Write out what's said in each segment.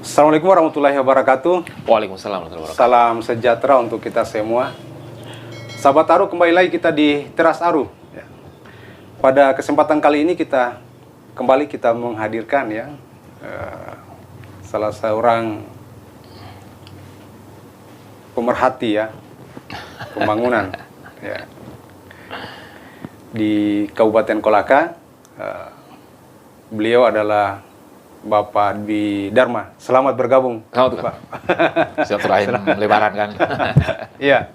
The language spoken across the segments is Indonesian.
Assalamualaikum warahmatullahi wabarakatuh. Waalaikumsalam warahmatullahi wabarakatuh. Salam sejahtera untuk kita semua. Sahabat Aru, kembali lagi kita di Teras Aru. Ya. Pada kesempatan kali ini kita menghadirkan salah seorang pemerhati pembangunan di Kabupaten Kolaka. Beliau adalah Bapak Dwi Dharma. Selamat bergabung. Selamat, Pak. Silaturahim lebaran kan. Iya.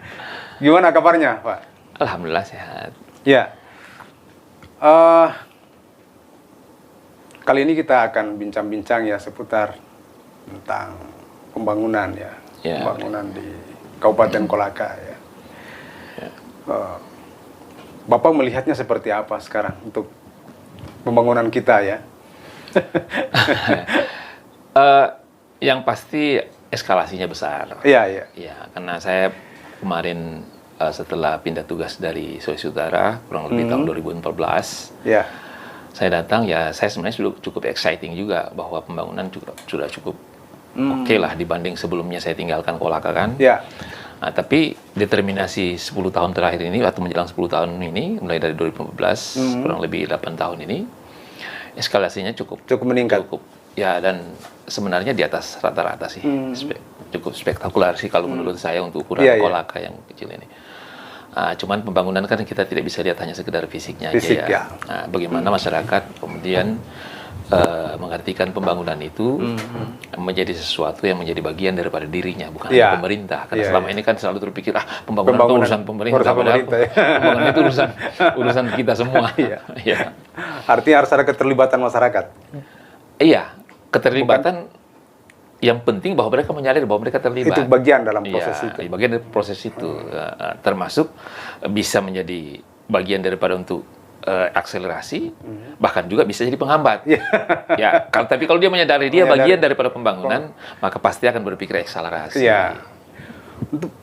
Gimana kabarnya, Pak? Alhamdulillah sehat. Ya. Kali ini kita akan bincang-bincang seputar tentang pembangunan pembangunan di Kabupaten Kolaka ya. Bapak melihatnya seperti apa sekarang untuk pembangunan kita ya? Yang pasti eskalasinya besar. Iya. Ya, karena saya kemarin setelah pindah tugas dari Sulawesi Utara kurang lebih tahun 2014. Iya. Saya datang saya sebenarnya sudah cukup exciting juga bahwa pembangunan sudah cukup oke lah dibanding sebelumnya saya tinggalkan Kolaka kan. Iya. Nah, tapi determinasi 10 tahun terakhir ini atau menjelang 10 tahun ini mulai dari 2015 kurang lebih 8 tahun ini eskalasinya cukup meningkat. Ya, dan sebenarnya di atas rata-rata sih. Cukup spektakuler sih kalau menurut saya untuk ukuran Kolaka yang kecil ini. Cuman pembangunan kan kita tidak bisa lihat hanya sekedar fisiknya aja ya. Nah, bagaimana masyarakat kemudian mengartikan pembangunan itu menjadi sesuatu yang menjadi bagian daripada dirinya, bukan hanya pemerintah. Karena selama ini kan selalu terpikir pembangunan itu urusan pemerintah, pembangunan itu urusan kita semua. Ya. Artinya harus ada keterlibatan masyarakat. Iya, keterlibatan yang penting bahwa mereka menyadari bahwa mereka terlibat. Itu bagian dalam proses itu. Bagian dari proses itu, termasuk bisa menjadi bagian daripada untuk akselerasi, bahkan juga bisa jadi penghambat. Ya, tapi kalau dia menyadari dia bagian daripada pembangunan, maka pasti akan berpikir akselerasi. Iya. Untuk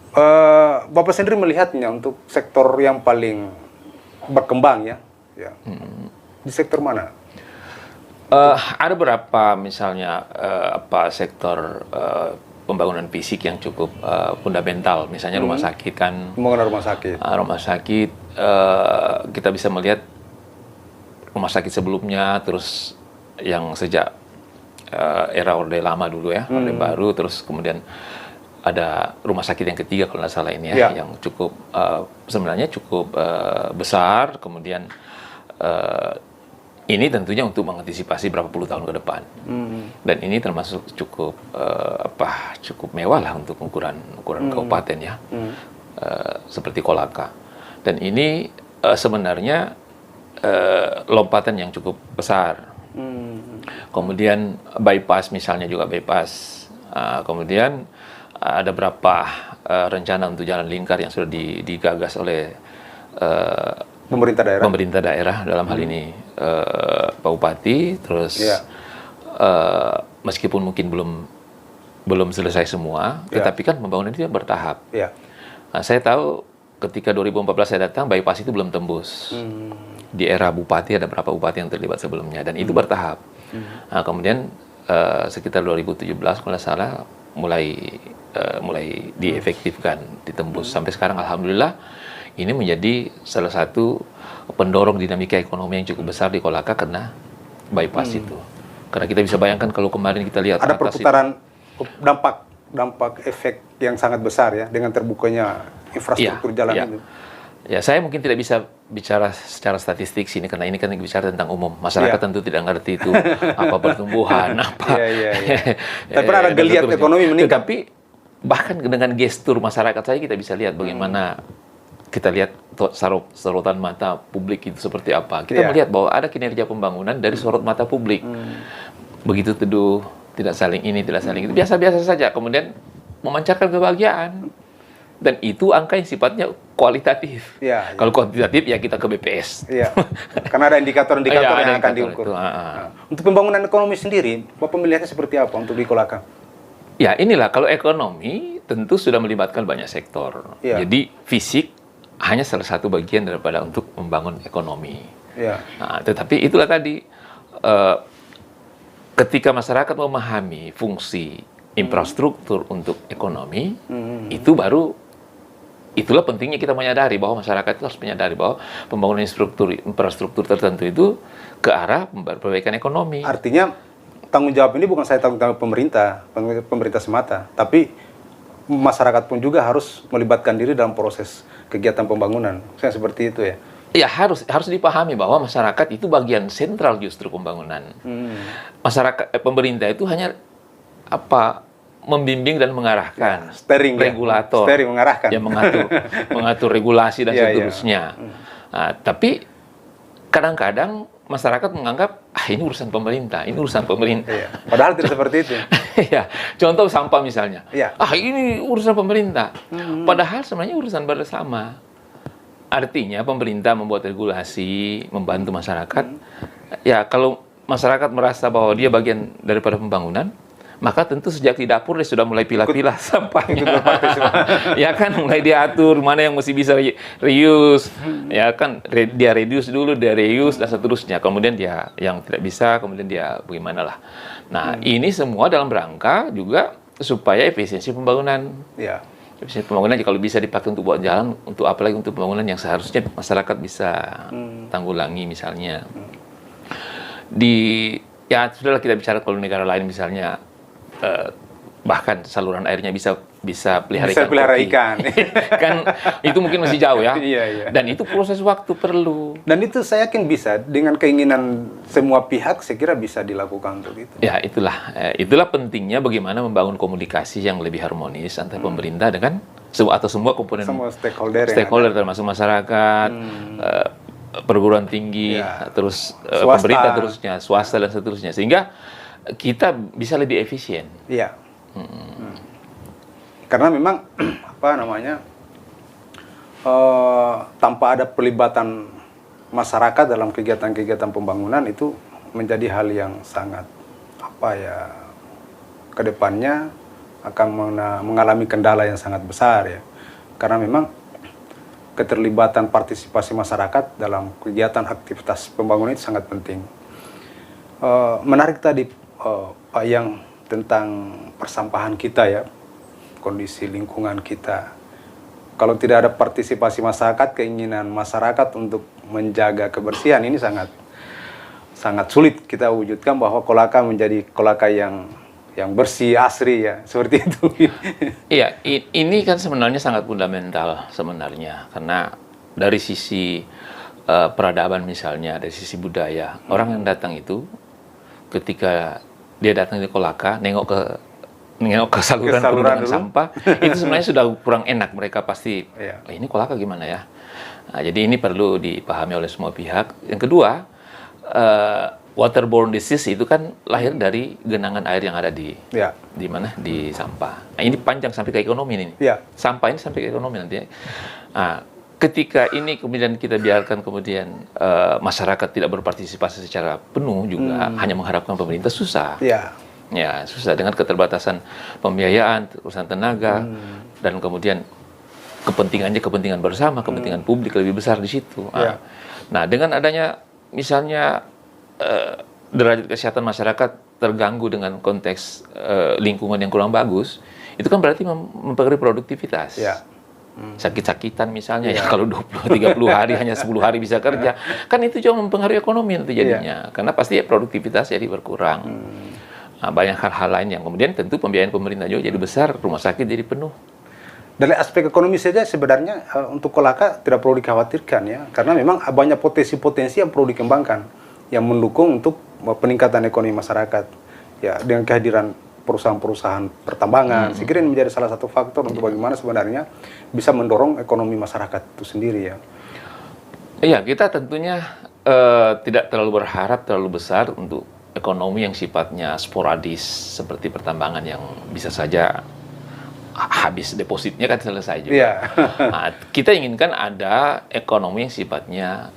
Bapak sendiri melihatnya untuk sektor yang paling berkembang di sektor mana? Ada beberapa misalnya sektor pembangunan fisik yang cukup fundamental, misalnya rumah sakit kan. Pembangunan rumah sakit. Rumah sakit kita bisa melihat rumah sakit sebelumnya, terus yang sejak era Orde Lama dulu Orde Baru, terus kemudian ada rumah sakit yang ketiga kalau nggak salah ini yang cukup sebenarnya cukup besar, kemudian ini tentunya untuk mengantisipasi berapa puluh tahun ke depan. Dan ini termasuk cukup mewah lah untuk ukuran kabupaten seperti Kolaka. Dan ini sebenarnya lompatan yang cukup besar. Kemudian bypass misalnya juga bypass. Kemudian ada berapa rencana untuk jalan lingkar yang sudah digagas oleh pemerintah daerah dalam hal ini Pak Bupati, terus meskipun mungkin belum selesai semua, tetapi kan pembangunan itu bertahap. Nah, saya tahu ketika 2014 saya datang, bypass itu belum tembus. Di era Bupati ada berapa bupati yang terlibat sebelumnya, dan itu bertahap. Nah, kemudian sekitar 2017 kalau tidak salah mulai diefektifkan, ditembus. Sampai sekarang alhamdulillah ini menjadi salah satu pendorong dinamika ekonomi yang cukup besar di Kolaka karena bypass itu. Karena kita bisa bayangkan kalau kemarin kita lihat ada perputaran dampak efek yang sangat besar dengan terbukanya infrastruktur jalan itu. Ya, saya mungkin tidak bisa bicara secara statistik sini karena ini kan bicara tentang umum. Masyarakat tentu tidak ngerti itu apa pertumbuhan, apa. Tapi ada geliat ekonomi meningkat. Tapi bahkan dengan gestur masyarakat saya kita bisa lihat bagaimana kita lihat sorotan mata publik itu seperti apa. Kita melihat bahwa ada kinerja pembangunan dari sorot mata publik. Begitu teduh, tidak saling ini, tidak saling itu. Biasa-biasa saja. Kemudian memancarkan kebahagiaan. Dan itu angka yang sifatnya kualitatif. Kalau kuantitatif ya kita ke BPS. Karena ada indikator-indikator yang akan diukur. Untuk pembangunan ekonomi sendiri, Bapak melihatnya seperti apa untuk di Kolaka? Ya inilah, kalau ekonomi tentu sudah melibatkan banyak sektor. Jadi fisik hanya salah satu bagian daripada untuk membangun ekonomi. Nah, tetapi itulah tadi ketika masyarakat memahami fungsi infrastruktur untuk ekonomi, itu baru itulah pentingnya kita menyadari bahwa masyarakat itu harus menyadari bahwa pembangunan infrastruktur tertentu itu ke arah perbaikan ekonomi. Artinya tanggung jawab ini bukan saya tanggung jawab pemerintah semata, tapi masyarakat pun juga harus melibatkan diri dalam proses kegiatan pembangunan. Saya seperti itu ya. Ya harus dipahami bahwa masyarakat itu bagian sentral justru pembangunan. Masyarakat pemerintah itu hanya membimbing dan mengarahkan, steering, regulator, steering mengarahkan, yang mengatur regulasi dan seterusnya. Nah, tapi kadang-kadang masyarakat menganggap ini urusan pemerintah, ini urusan pemerintah. Padahal tidak seperti itu. Ya, contoh sampah misalnya. Ini urusan pemerintah. Padahal sebenarnya urusan bersama. Artinya pemerintah membuat regulasi, membantu masyarakat. Ya, kalau masyarakat merasa bahwa dia bagian daripada pembangunan, maka tentu sejak di dapur dia sudah mulai pilah-pilah sampahnya. Ya kan, mulai diatur mana yang mesti bisa reuse. Ya kan, dia reduce dulu, dia reuse dan seterusnya. Kemudian dia yang tidak bisa, kemudian dia bagaimana lah. Nah, ini semua dalam rangka juga supaya efisiensi pembangunan. Efisiensi pembangunan kalau bisa dipakai untuk buat jalan, untuk apalagi untuk pembangunan yang seharusnya masyarakat bisa tanggulangi misalnya. Ya sudahlah, kita bicara kalau negara lain misalnya bahkan saluran airnya bisa pelihara ikan. Kan itu mungkin masih jauh ya. Dan itu proses waktu perlu. Dan itu saya yakin bisa dengan keinginan semua pihak, saya kira bisa dilakukan untuk itu. Ya itulah pentingnya bagaimana membangun komunikasi yang lebih harmonis antara pemerintah dengan semua komponen, semua stakeholder termasuk masyarakat, perguruan tinggi, terus pemerintah terusnya, swasta dan seterusnya, sehingga kita bisa lebih efisien. Karena memang tanpa ada pelibatan masyarakat dalam kegiatan-kegiatan pembangunan itu menjadi hal yang sangat kedepannya akan mengalami kendala yang sangat besar ya. Karena memang keterlibatan partisipasi masyarakat dalam kegiatan aktivitas pembangunan itu sangat penting. Menarik tadi Pak Yang tentang persampahan kita ya, kondisi lingkungan kita. Kalau tidak ada partisipasi masyarakat, keinginan masyarakat untuk menjaga kebersihan ini sangat sulit kita wujudkan bahwa Kolaka menjadi Kolaka yang bersih, asri ya, seperti itu. Iya, ini kan sebenarnya sangat fundamental sebenarnya, karena dari sisi peradaban misalnya, dari sisi budaya, orang yang datang itu ketika dia datang di Kolaka, nengok ke saluran penuh dengan sampah, itu sebenarnya sudah kurang enak. Mereka pasti, ini Kolaka gimana ya? Nah, jadi ini perlu dipahami oleh semua pihak. Yang kedua, waterborne disease itu kan lahir dari genangan air yang ada di mana? Di sampah. Nah, ini panjang sampai ke ekonomi ini. Sampah ini sampai ke ekonomi nanti. Nah, ketika ini kemudian kita biarkan kemudian masyarakat tidak berpartisipasi secara penuh juga, hanya mengharapkan pemerintah, susah. Ya, susah dengan keterbatasan pembiayaan, urusan tenaga, dan kemudian kepentingan bersama, kepentingan publik lebih besar di situ. Nah, dengan adanya misalnya derajat kesehatan masyarakat terganggu dengan konteks lingkungan yang kurang bagus, itu kan berarti mempengaruhi produktivitas. Sakit-sakitan misalnya, ya kalau 20-30 hari hanya 10 hari bisa kerja, kan itu juga mempengaruhi ekonomi nanti jadinya, karena pasti produktivitas jadi berkurang. Nah, banyak hal-hal lain yang kemudian tentu pembiayaan pemerintah juga jadi besar, rumah sakit jadi penuh. Dari aspek ekonomi saja sebenarnya untuk Kolaka tidak perlu dikhawatirkan ya, karena memang banyak potensi-potensi yang perlu dikembangkan, yang mendukung untuk peningkatan ekonomi masyarakat. Ya, dengan kehadiran perusahaan-perusahaan pertambangan, saya kira ini menjadi salah satu faktor untuk bagaimana sebenarnya bisa mendorong ekonomi masyarakat itu sendiri ya. Iya, kita tentunya tidak terlalu berharap terlalu besar untuk ekonomi yang sifatnya sporadis seperti pertambangan yang bisa saja habis depositnya kan selesai juga. Nah, kita inginkan ada ekonomi yang sifatnya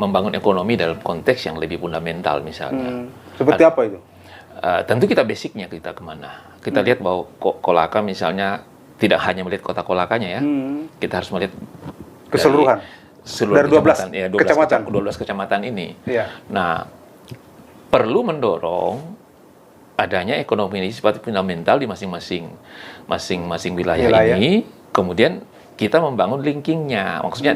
membangun ekonomi dalam konteks yang lebih fundamental misalnya. Seperti apa itu? Tentu kita basicnya kita kemana. Kita lihat bahwa Kolaka misalnya tidak hanya melihat kota Kolakanya ya. Kita harus melihat keseluruhan. Dari 12 kecamatan. 12 kecamatan ini. Nah, perlu mendorong adanya ekonomi ini sifat fundamental di masing-masing wilayah ini, kemudian kita membangun linkingnya, maksudnya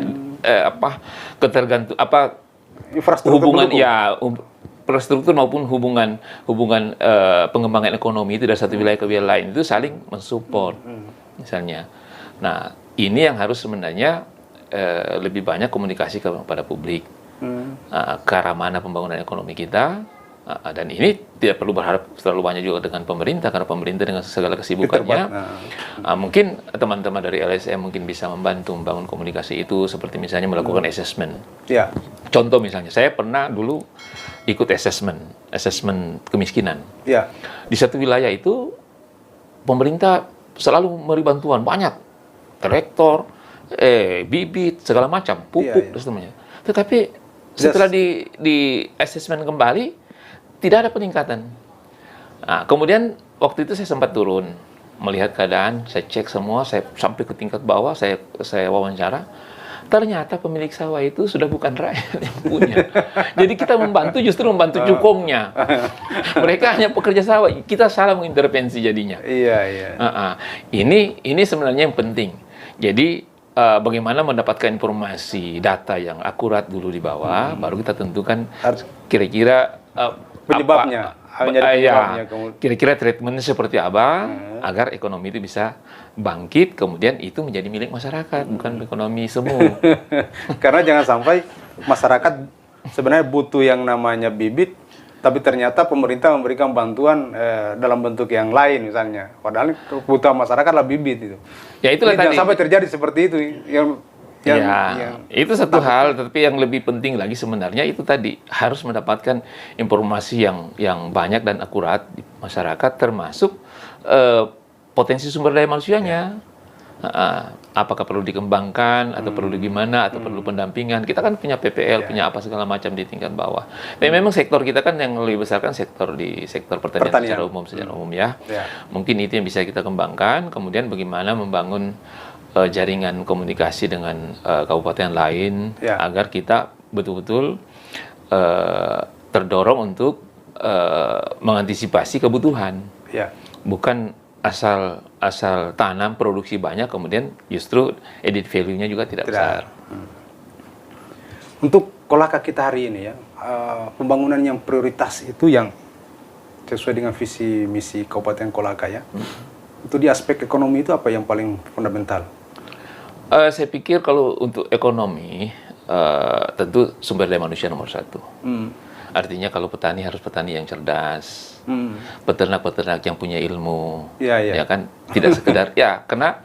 infrastruktur hubungan infrastruktur maupun hubungan pengembangan ekonomi itu dari satu wilayah ke wilayah lain itu saling mensupport misalnya. Nah, ini yang harus sebenarnya lebih banyak komunikasi kepada publik ke arah mana pembangunan ekonomi kita. Dan ini tidak perlu berharap terlalu banyak juga dengan pemerintah, karena pemerintah dengan segala kesibukannya mungkin teman-teman dari LSM mungkin bisa membantu membangun komunikasi itu, seperti misalnya melakukan assessment. Contoh misalnya, saya pernah dulu ikut assessment kemiskinan. Di satu wilayah itu pemerintah selalu memberi bantuan banyak, traktor, bibit, segala macam, pupuk dan sebagainya. Tetapi setelah di assessment kembali tidak ada peningkatan. Nah, kemudian waktu itu saya sempat turun melihat keadaan, saya cek semua, saya sampai ke tingkat bawah, saya wawancara. Ternyata pemilik sawah itu sudah bukan rakyat yang punya. Jadi kita justru membantu cukongnya. Mereka hanya pekerja sawah. Kita salah mengintervensi jadinya. Ini sebenarnya yang penting. Jadi bagaimana mendapatkan informasi, data yang akurat dulu di bawah, baru kita tentukan kira-kira penyebabnya. Kira-kira treatmentnya seperti apa agar ekonomi itu bisa bangkit, kemudian itu menjadi milik masyarakat, bukan ekonomi semu. Karena jangan sampai masyarakat sebenarnya butuh yang namanya bibit, tapi ternyata pemerintah memberikan bantuan dalam bentuk yang lain misalnya. Padahal kebutuhan masyarakat adalah bibit itu. Ya itulah tadi. Jangan sampai terjadi seperti itu. Itu satu hal, tapi yang lebih penting lagi sebenarnya itu tadi harus mendapatkan informasi yang banyak dan akurat di masyarakat, termasuk potensi sumber daya manusianya. Apakah perlu dikembangkan atau perlu gimana atau perlu pendampingan? Kita kan punya PPL, punya apa segala macam di tingkat bawah. Tapi memang sektor kita kan yang lebih besar kan sektor pertanian. secara umum ya. Mungkin itu yang bisa kita kembangkan. Kemudian bagaimana membangun jaringan komunikasi dengan kabupaten lain agar kita betul-betul terdorong untuk mengantisipasi kebutuhan, bukan asal tanam produksi banyak kemudian justru added value-nya juga tidak besar. Untuk Kolaka kita hari ini ya, pembangunan yang prioritas itu yang sesuai dengan visi misi Kabupaten Kolaka ya. Itu di aspek ekonomi itu apa yang paling fundamental? Saya pikir kalau untuk ekonomi tentu sumber daya manusia nomor satu. Artinya kalau petani harus petani yang cerdas, peternak-peternak yang punya ilmu, ya kan, tidak sekedar karena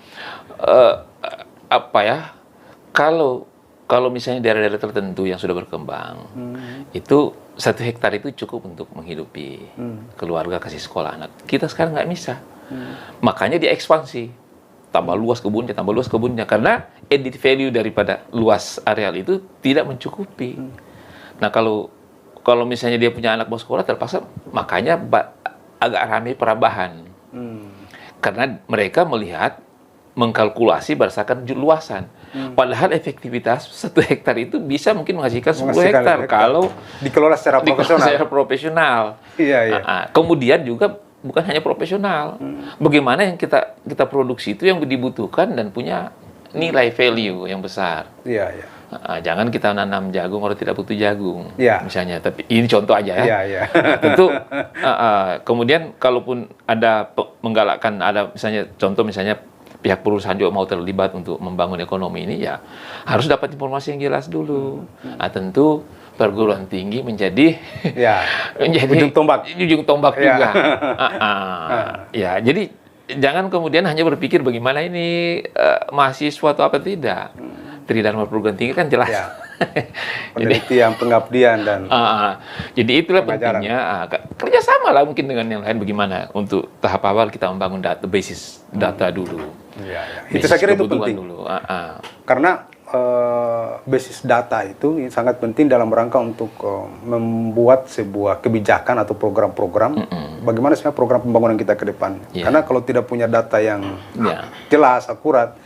kalau misalnya daerah-daerah tertentu yang sudah berkembang, itu 1 hektar itu cukup untuk menghidupi keluarga, kasih sekolah anak. Kita sekarang nggak bisa, makanya diekspansi. Tambah luas kebunnya, karena added value daripada luas areal itu tidak mencukupi. Nah, kalau misalnya dia punya anak mau sekolah, terpaksa makanya agak ramai perambahan. Karena mereka mengkalkulasi berdasarkan luasan. Padahal efektivitas 1 hektar itu bisa mungkin menghasilkan 10 hektar kalau dikelola secara profesional. Kemudian juga bukan hanya profesional. Bagaimana yang kita produksi itu yang dibutuhkan dan punya nilai value yang besar. Jangan kita nanam jagung kalau tidak butuh jagung, misalnya. Tapi ini contoh aja ya. Tentu kemudian kalaupun ada menggalakkan, ada misalnya pihak perusahaan juga mau terlibat untuk membangun ekonomi ini, ya harus dapat informasi yang jelas dulu. Tentu perguruan tinggi menjadi ujung tombak juga. Jadi jangan kemudian hanya berpikir bagaimana ini mahasiswa atau apa, tidak. Tridharma perguruan tinggi kan jelas. Penelitian, pengabdian dan jadi itulah pentingnya kerjasama lah mungkin dengan yang lain, bagaimana untuk tahap awal kita membangun basis data dulu. Itu saya kira itu penting dulu. Karena basis data itu sangat penting dalam rangka untuk membuat sebuah kebijakan atau program-program bagaimana sebenarnya program pembangunan kita ke depan. Karena kalau tidak punya data yang jelas, akurat,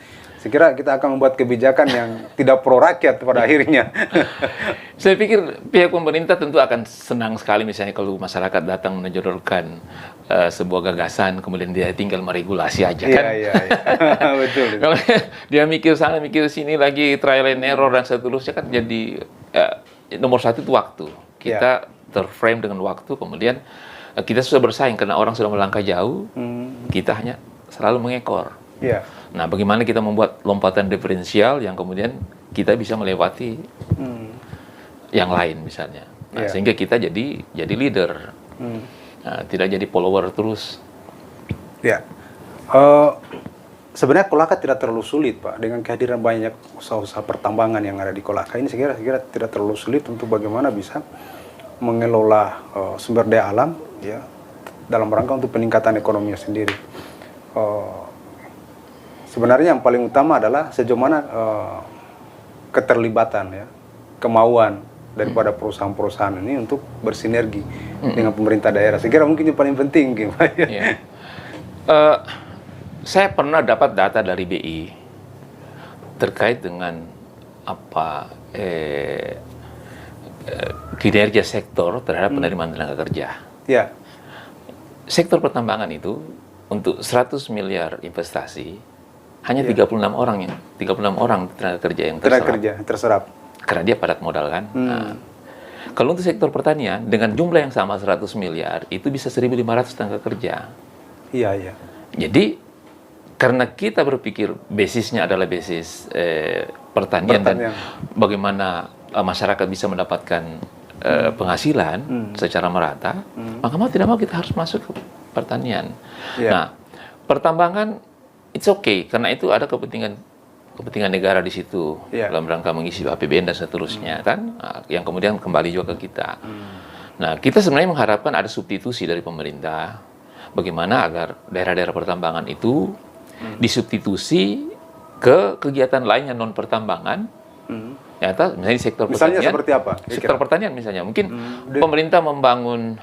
Sekira kita akan membuat kebijakan yang tidak pro rakyat pada akhirnya. Saya pikir pihak pemerintah tentu akan senang sekali misalnya kalau masyarakat datang menyodorkan sebuah gagasan, kemudian dia tinggal meregulasi aja kan. Iya. Betul. Kalau dia mikir sana, mikir sini lagi, trial and error dan seterusnya kan jadi nomor satu itu waktu. Kita terframe dengan waktu, kemudian kita sudah bersaing karena orang sudah melangkah jauh, kita hanya selalu mengekor. Nah, bagaimana kita membuat lompatan diferensial yang kemudian kita bisa melewati yang lain misalnya. Nah, sehingga kita jadi leader, nah, tidak jadi follower terus. Sebenarnya Kolaka tidak terlalu sulit, Pak, dengan kehadiran banyak usaha-usaha pertambangan yang ada di Kolaka ini. Saya kira tidak terlalu sulit untuk bagaimana bisa mengelola sumber daya alam, ya, dalam rangka untuk peningkatan ekonominya sendiri. Sebenarnya yang paling utama adalah sejauh mana keterlibatan, ya, kemauan daripada perusahaan-perusahaan ini untuk bersinergi dengan pemerintah daerah. Saya kira mungkin yang paling penting, Pak. Saya pernah dapat data dari BI terkait dengan kinerja sektor terhadap penerimaan tenaga kerja. Sektor pertambangan itu untuk 100 miliar investasi hanya 36 orang tenaga kerja yang terserap. Karena dia padat modal kan. Nah, kalau untuk sektor pertanian dengan jumlah yang sama 100 miliar itu bisa 1.500 tenaga kerja. Jadi karena kita berpikir basisnya adalah basis pertanian dan bagaimana masyarakat bisa mendapatkan penghasilan secara merata, maka mau tidak mau kita harus masuk ke pertanian. Nah, pertambangan it's okay karena itu ada kepentingan negara di situ dalam rangka mengisi APBN dan seterusnya kan, yang kemudian kembali juga ke kita. Nah, kita sebenarnya mengharapkan ada substitusi dari pemerintah, bagaimana agar daerah-daerah pertambangan itu disubstitusi ke kegiatan lain yang non pertambangan. Misalnya di sektor pertanian. Misalnya seperti apa? Sektor pertanian misalnya, mungkin pemerintah membangun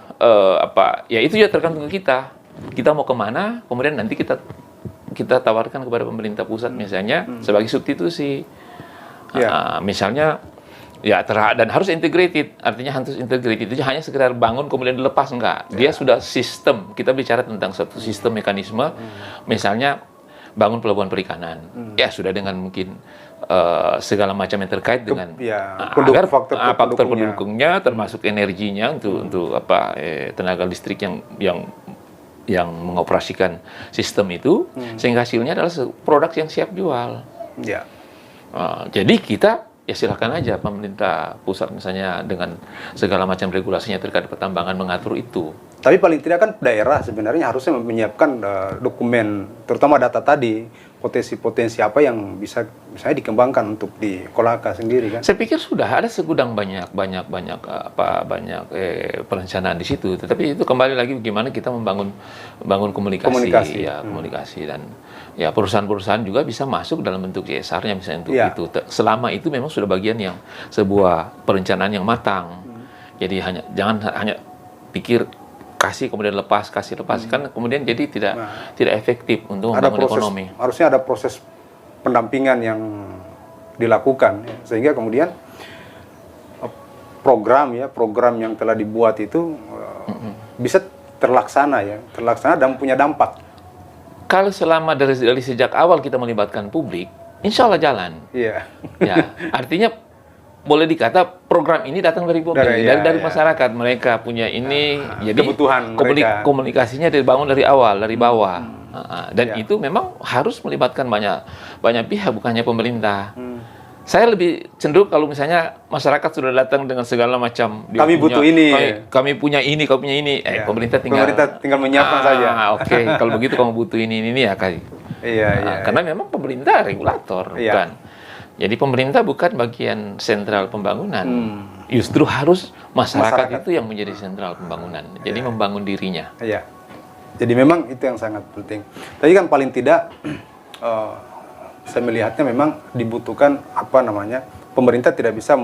ya itu ya tergantung kita. Kita mau kemana, kemudian nanti kita tawarkan kepada pemerintah pusat misalnya sebagai substitusi. Misalnya dan harus integrated, artinya harus integrated itu hanya sekedar bangun kemudian dilepas, enggak. Dia sudah sistem, kita bicara tentang satu sistem mekanisme, misalnya bangun pelabuhan perikanan, sudah dengan mungkin segala macam yang terkait dengan agar faktor pendukungnya termasuk energinya untuk tenaga listrik yang mengoperasikan sistem itu, sehingga hasilnya adalah produk yang siap jual. Jadi kita silakan aja pemerintah pusat misalnya dengan segala macam regulasinya terkait pertambangan mengatur itu. Tapi paling tidak kan daerah sebenarnya harusnya menyiapkan dokumen, terutama data tadi, potensi-potensi apa yang bisa misalnya dikembangkan untuk di Kolaka sendiri kan? Saya pikir sudah ada segudang banyak perencanaan di situ. Tetapi itu kembali lagi bagaimana kita membangun komunikasi dan perusahaan-perusahaan juga bisa masuk dalam bentuk CSR-nya misalnya untuk itu. Selama itu memang sudah bagian yang sebuah perencanaan yang matang. Jadi jangan hanya pikir kasih kemudian lepas kan kemudian jadi tidak efektif untuk membangun ekonomi. Harusnya ada proses pendampingan yang dilakukan sehingga kemudian program yang telah dibuat itu bisa terlaksana dan punya dampak. Kalau selama dari sejak awal kita melibatkan publik, insya Allah jalan. Artinya boleh dikata program ini datang dari publik, dari masyarakat. Mereka punya ini, jadi kebutuhan komunikasinya dibangun dari awal, dari bawah. Dan itu memang harus melibatkan banyak pihak, bukannya pemerintah. Saya lebih cenderung kalau misalnya masyarakat sudah datang dengan segala macam. Kami butuh ini. Kami punya ini, kau punya ini. Pemerintah tinggal menyiapkan saja. Oke, kalau begitu kamu butuh ini ya kali. Karena memang pemerintah regulator, bukan. Jadi pemerintah bukan bagian sentral pembangunan. Justru harus masyarakat itu yang menjadi sentral pembangunan. Jadi membangun dirinya. Jadi memang itu yang sangat penting. Tadi kan paling tidak saya melihatnya memang dibutuhkan pemerintah tidak bisa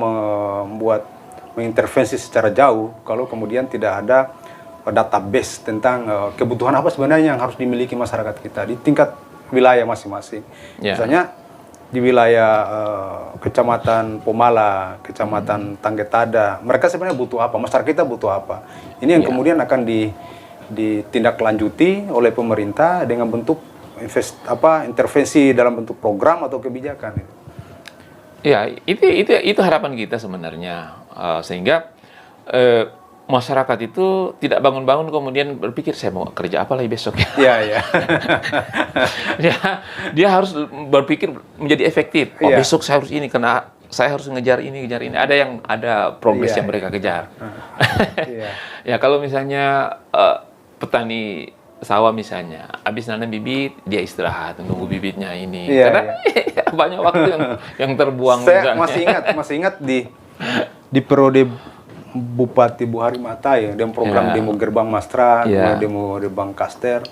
mengintervensi secara jauh kalau kemudian tidak ada database tentang kebutuhan apa sebenarnya yang harus dimiliki masyarakat kita di tingkat wilayah masing-masing. Misalnya di wilayah Kecamatan Pomala, Kecamatan Tanggetada, mereka sebenarnya butuh apa? Masyarakat kita butuh apa? Ini yang kemudian akan ditindaklanjuti oleh pemerintah dengan bentuk intervensi dalam bentuk program atau kebijakan. Ya, itu harapan kita sebenarnya, sehingga masyarakat itu tidak bangun-bangun kemudian berpikir saya mau kerja apa lagi besok ya. Iya, iya. Dia harus berpikir menjadi efektif. Oh, besok saya harus ini karena saya harus ngejar ini. Ada progres yang mereka kejar. Ya kalau misalnya petani sawah misalnya, habis nanam bibit, dia istirahat menunggu bibitnya ini. Karena banyak waktu yang terbuang. Saya masih ingat di periode Bupati Buhari Mata ya, dan program demo Gerbang Mastra, demo Gerbang Kaster.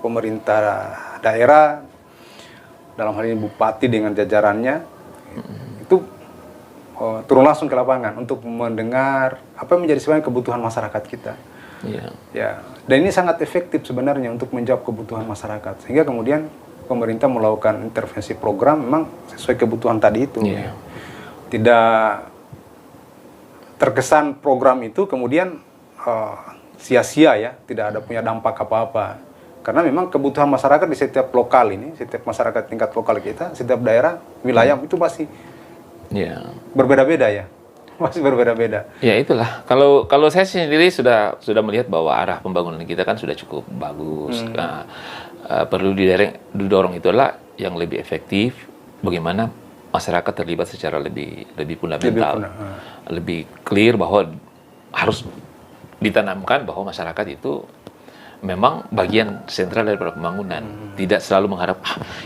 Pemerintah daerah, dalam hal ini bupati dengan jajarannya, itu turun langsung ke lapangan untuk mendengar apa yang menjadi sebenarnya kebutuhan masyarakat kita. Ya, dan ini sangat efektif sebenarnya untuk menjawab kebutuhan masyarakat, sehingga kemudian pemerintah melakukan intervensi program memang sesuai kebutuhan tadi itu. Tidak terkesan program itu kemudian sia-sia ya, tidak ada punya dampak apa-apa. Karena memang kebutuhan masyarakat di setiap lokal ini, setiap masyarakat tingkat lokal kita, setiap daerah, wilayah itu pasti berbeda-beda ya. Masih berbeda-beda. Ya itulah. Kalau saya sendiri sudah melihat bahwa arah pembangunan kita kan sudah cukup bagus. Perlu didorong itu adalah yang lebih efektif, bagaimana masyarakat terlibat secara lebih fundamental, lebih clear bahwa harus ditanamkan bahwa masyarakat itu memang bagian sentral dari pembangunan. Tidak selalu mengharap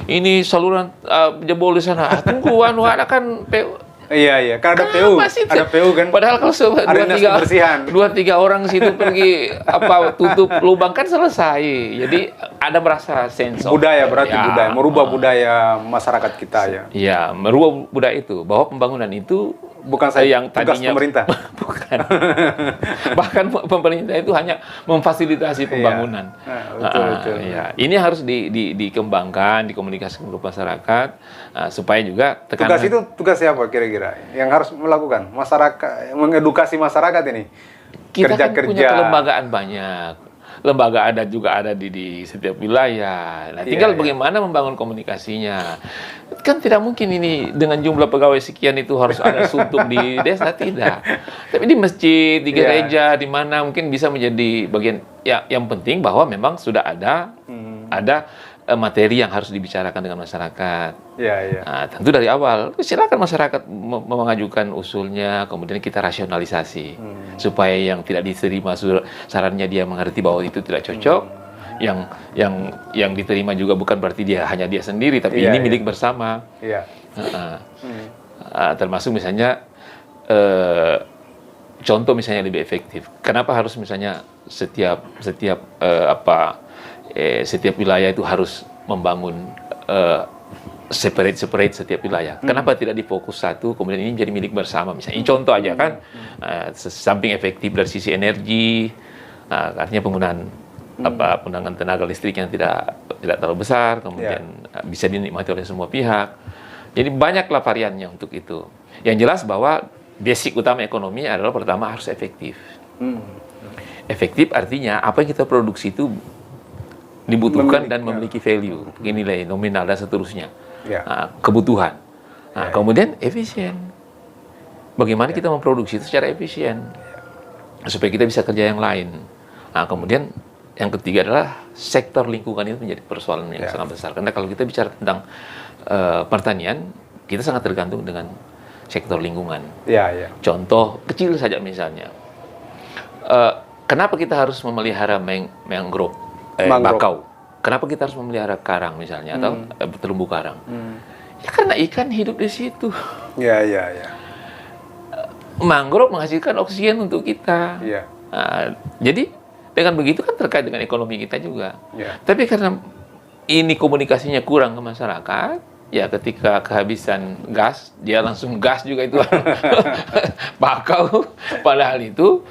ini saluran jebol di sana. Tunggu ada kan Iya, kan ada PU kan. Padahal kalau dua tiga orang situ pergi tutup lubang kan selesai. Jadi ada merasa sense of budaya, merubah budaya masyarakat kita ya. Iya, merubah budaya itu bahwa pembangunan itu bukan yang tugas tadinya pemerintah. Bukan. Bahkan pemerintah itu hanya memfasilitasi pembangunan. Betul. Ya. Ini harus dikembangkan, dikomunikasikan ke masyarakat supaya juga tekanan. Tugas siapa kira-kira yang harus melakukan? Masyarakat, mengedukasi masyarakat ini. Kita kan punya kelembagaan banyak. Lembaga adat juga ada di setiap wilayah. Nah, tinggal bagaimana membangun komunikasinya. Kan tidak mungkin ini dengan jumlah pegawai sekian itu harus ada suntuk di desa, tidak. Tapi di masjid, di gereja, di mana mungkin bisa menjadi bagian. Ya, yang penting bahwa memang sudah ada materi yang harus dibicarakan dengan masyarakat. Nah, tentu dari awal silakan masyarakat mengajukan usulnya, kemudian kita rasionalisasi supaya yang tidak diterima sarannya dia mengerti bahwa itu tidak cocok. Yang diterima juga bukan berarti hanya dia sendiri, tapi ini milik bersama. Termasuk misalnya contoh misalnya lebih efektif. Kenapa harus misalnya setiap wilayah itu harus membangun separate setiap wilayah. Kenapa tidak difokus satu, kemudian ini jadi milik bersama misalnya. Ini contoh aja kan, samping efektif dari sisi energi, artinya penggunaan tenaga listrik yang tidak terlalu besar, kemudian bisa dinikmati oleh semua pihak. Jadi banyaklah variannya untuk itu. Yang jelas bahwa basic utama ekonomi adalah pertama harus efektif. Efektif artinya apa yang kita produksi itu dibutuhkan dan memiliki value, nilai nominal dan seterusnya, kebutuhan. Kemudian efisien. Bagaimana kita memproduksi itu secara efisien supaya kita bisa kerja yang lain. Kemudian yang ketiga adalah sektor lingkungan itu menjadi persoalan yang sangat besar. Karena kalau kita bicara tentang pertanian, kita sangat tergantung dengan sektor lingkungan. Contoh kecil saja misalnya, kenapa kita harus memelihara mangrove? Bakau. Kenapa kita harus memelihara karang misalnya atau terumbu karang? Ya karena ikan hidup di situ. Mangrove menghasilkan oksigen untuk kita. Jadi dengan begitu kan terkait dengan ekonomi kita juga. Tapi karena ini komunikasinya kurang ke masyarakat, ya ketika kehabisan gas, dia langsung gas juga itu bakau. Padahal itu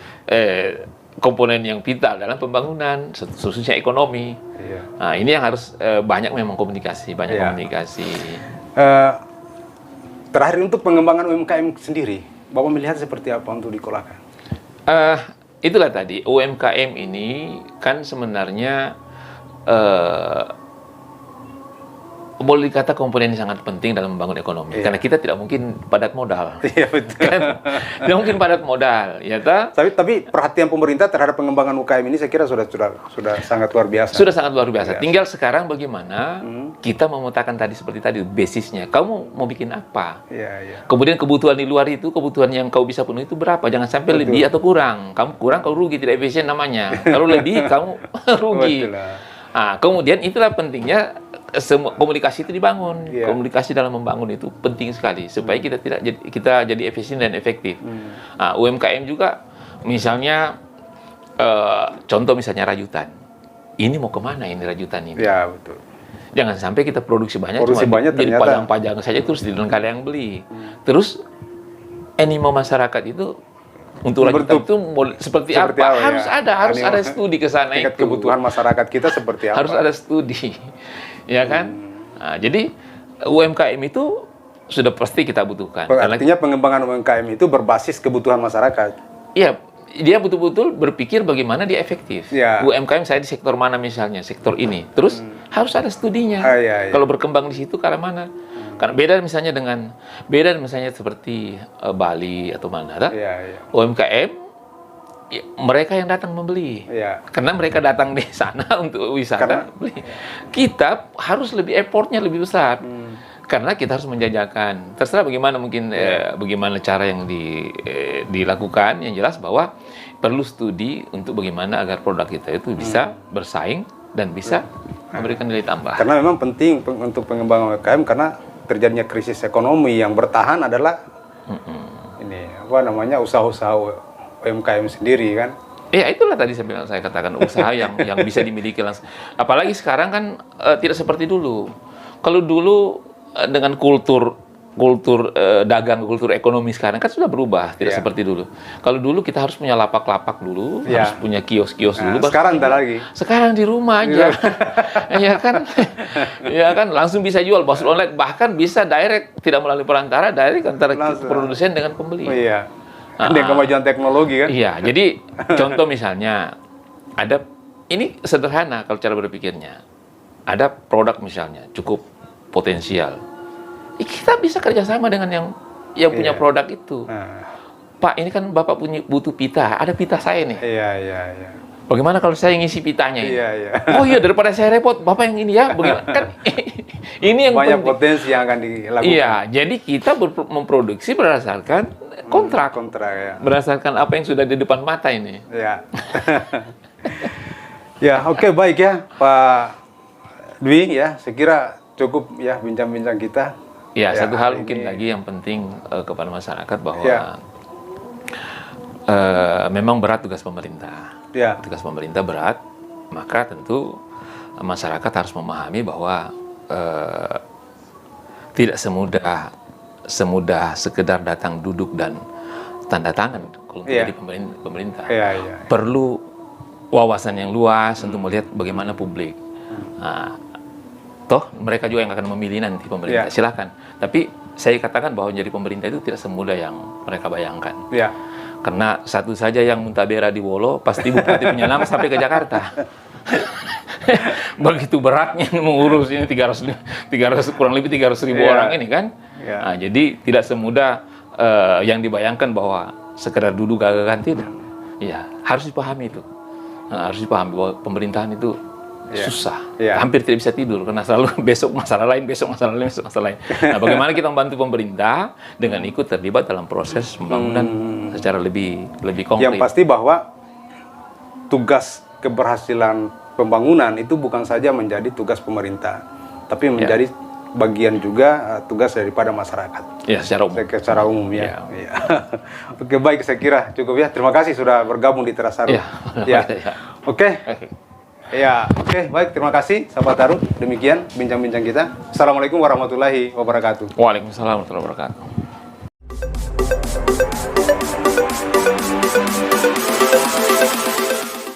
komponen yang vital dalam pembangunan, khususnya ekonomi. Iya. Nah, ini yang harus banyak memang komunikasi, Iya. komunikasi. Terakhir untuk pengembangan UMKM sendiri, Bapak melihat seperti apa untuk dikelola? Itulah tadi, UMKM ini kan sebenarnya boleh dikata komponen yang sangat penting dalam membangun ekonomi. Iya. Karena kita tidak mungkin padat modal. Iya, betul. Kan? Tidak mungkin padat modal, ya tak? Tapi perhatian pemerintah terhadap pengembangan UKM ini saya kira sudah sangat luar biasa. Sudah sangat luar biasa. Iya. Tinggal sekarang bagaimana kita memetakan tadi seperti tadi basisnya. Kamu mau bikin apa? Iya, iya. Kemudian kebutuhan di luar itu, kebutuhan yang kau bisa penuhi itu berapa? Jangan sampai Betul. lebih atau kurang. Kamu kurang, kau rugi, tidak efisien namanya. Kalau lebih, kamu rugi. Betul lah. Nah, kemudian itulah pentingnya semua komunikasi itu dibangun. Iya. Komunikasi dalam membangun itu penting sekali supaya kita jadi efisien dan efektif. Nah, UMKM juga misalnya contoh misalnya rajutan. Ini mau kemana ini rajutan ini? Ya, betul. Jangan sampai kita produksi banyak Produksi cuma banyak jadi ternyata. pajang-pajang saja terus tidak ada yang beli. Terus animo masyarakat itu untuk rajutan itu seperti apa? apa, Harus ya? harus ada studi ke sana Tingkat itu. kebutuhan masyarakat kita seperti apa? Harus ada studi. Ya kan? Nah, jadi UMKM itu sudah pasti kita butuhkan. Artinya pengembangan UMKM itu berbasis kebutuhan masyarakat. Iya, dia betul-betul berpikir bagaimana dia efektif. Ya. UMKM saya di sektor mana misalnya, sektor ini. Terus harus ada studinya. Iya, iya. Kalau berkembang di situ ke arah mana? Karena beda misalnya seperti Bali atau mana, Iya, iya. UMKM ya, mereka yang datang membeli. Iya. Karena mereka datang di sana untuk wisata beli. Kita harus lebih effortnya lebih besar. Karena kita harus menjajakan. Terserah bagaimana mungkin bagaimana cara yang dilakukan. Yang jelas bahwa perlu studi untuk bagaimana agar produk kita itu bisa bersaing dan bisa memberikan nilai tambah. Karena memang penting untuk pengembangan UMKM karena terjadinya krisis ekonomi yang bertahan adalah ini apa namanya usaha-usaha UMKM sendiri kan. Ya itulah tadi saya katakan usaha yang bisa dimiliki langsung. Apalagi sekarang kan tidak seperti dulu. Kalau dulu dengan kultur dagang, kultur ekonomi sekarang kan sudah berubah, tidak seperti dulu. Kalau dulu kita harus punya lapak-lapak dulu, harus punya kios-kios dulu. Sekarang enggak lagi. Sekarang di rumah aja, ya kan, ya kan langsung bisa jual basur online, bahkan bisa direct, tidak melalui perantara, direct antara produsen dengan pembeli. Oh, iya. Dengan kemajuan teknologi kan. Iya, jadi contoh misalnya ada ini sederhana kalau cara berpikirnya. Ada produk misalnya cukup potensial. Kita bisa kerjasama dengan yang punya produk itu. Pak, ini kan Bapak butuh pita. Ada pita saya nih. Iya, iya, iya. Bagaimana kalau saya ngisi pitanya ini? Iya, iya. Oh iya, daripada saya repot, Bapak yang ini ya. Bagaimana? Kan ini yang banyak penting. potensi yang akan dilakukan. Iya, jadi kita memproduksi berdasarkan kontrak. Kontrak ya. Berdasarkan apa yang sudah di depan mata ini. Ya. Ya, oke, baik ya, Pak Dwi ya. Saya kira cukup ya bincang-bincang kita. Ya, satu hal mungkin lagi yang penting kepada masyarakat bahwa memang berat tugas pemerintah. Ya. Tugas pemerintah berat, maka tentu masyarakat harus memahami bahwa tidak semudah sekedar datang duduk dan tanda tangan kalau menjadi pemerintah. Perlu wawasan yang luas untuk melihat bagaimana publik. Nah, toh mereka juga yang akan memilih nanti pemerintah. Silakan. Tapi saya katakan bahwa menjadi pemerintah itu tidak semudah yang mereka bayangkan. Ya. Karena satu saja yang muntabera di Wolo pasti bupati punya nama sampai ke Jakarta. Begitu beratnya mengurus ini 300 kurang lebih 300 ribu orang ini kan. Nah, jadi tidak semudah yang dibayangkan bahwa sekedar duduk gagakan tidak. Ya, harus dipahami itu. Nah, harus dipahami bahwa pemerintahan itu susah, hampir tidak bisa tidur karena selalu besok masalah lain, besok masalah lain, besok masalah lain. Nah, bagaimana kita membantu pemerintah dengan ikut terlibat dalam proses pembangunan secara lebih konkret. Yang pasti bahwa tugas keberhasilan pembangunan itu bukan saja menjadi tugas pemerintah, tapi menjadi bagian juga tugas daripada masyarakat. Ya, secara umum. Ya. Oke, baik, saya kira cukup ya. Terima kasih sudah bergabung di Terasaru. Oke. Ya, oke, baik, terima kasih sahabat Taru. Demikian bincang-bincang kita. Assalamualaikum warahmatullahi wabarakatuh. Waalaikumsalam warahmatullahi wabarakatuh.